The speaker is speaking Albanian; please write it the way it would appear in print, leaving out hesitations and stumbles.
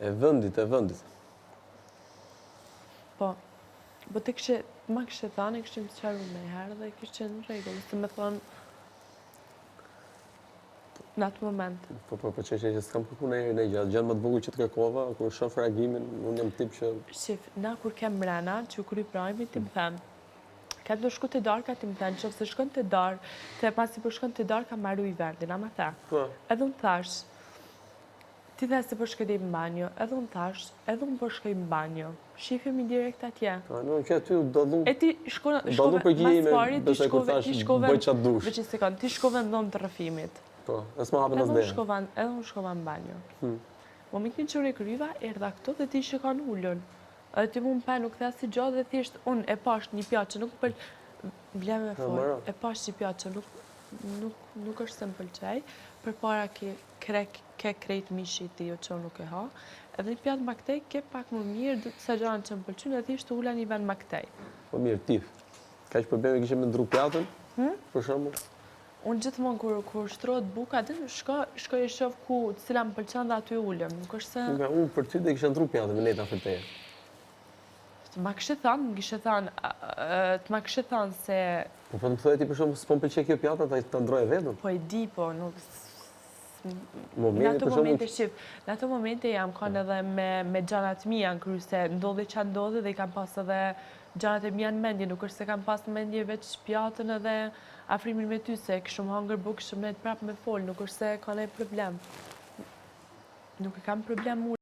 E vendit. Po të ma kështë thane, kështim të qaru me herë dhe kështë qenë në regullë, se me thonë në atë moment. Po që s'kam kërku në herë në gjatë më të bukur që të kërkova, kur shoh reagimin, unë jam tip që... Shif, na kur kem mrena, që kry prajmi, ti më them, ka të shku të darë, ka ti më them, që se shkon të darë, të pasi për shkon të darë, ka marru i verdin, ama the. Edhe unë thash, ti dhe se për shkëdej në banjo, edhe unë thash, edhe unë për shkëj në banjo. Shifemi direkt atje. Nuk që aty dallu... E ti shkove, mas pari, ti shkove, veç një sekund, ti shkove në dhomë të rrëfimit. Po, e s'ma hapen as dhe. Edhe unë shkova në banjo. Momentin që rikryva, erdha këto dhe ti shikon ullën. Edhe ti mu më pe nuk thea si gjatë dhe thjesht unë e pash një pjatë që nuk për... Bleme fort, e pash një pjatë që nuk është se më pëlqej, për para ke krejt mishi ti jo që nuk e ha, edhe një pjatë ma këtej ke pak më mirë sa gjanë që më pëlqyn edhe thjesht ula një ven ma këtej. Po mirë, tif. Ka që probleme kishe me ndru pjatën, për shumë? Unë gjithmonë kur shtrohet buka, shkoj e shoh ku cila më pëlqen dhe aty ulem. Nuk është se... Unë për ty dhe kishe ndru pjatën me neta për teje. Të ma kështë thanë se... Po të më thojë ti për shumë s'po më pëlqej kjo pjata të ndroj e vetëm? Po e di, po nuk... Në ato momente jam kanë edhe me gjanat mija në kry, se ndodhe që ndodhe dhe i kam pas edhe gjanat e mija në mendje, nuk është se kam pas në mendje veç pjatën edhe afrimin me ty, se këshum hangër buk, këshum nejtë prap me fol, nuk është se ka nej problem. Nuk e kam problem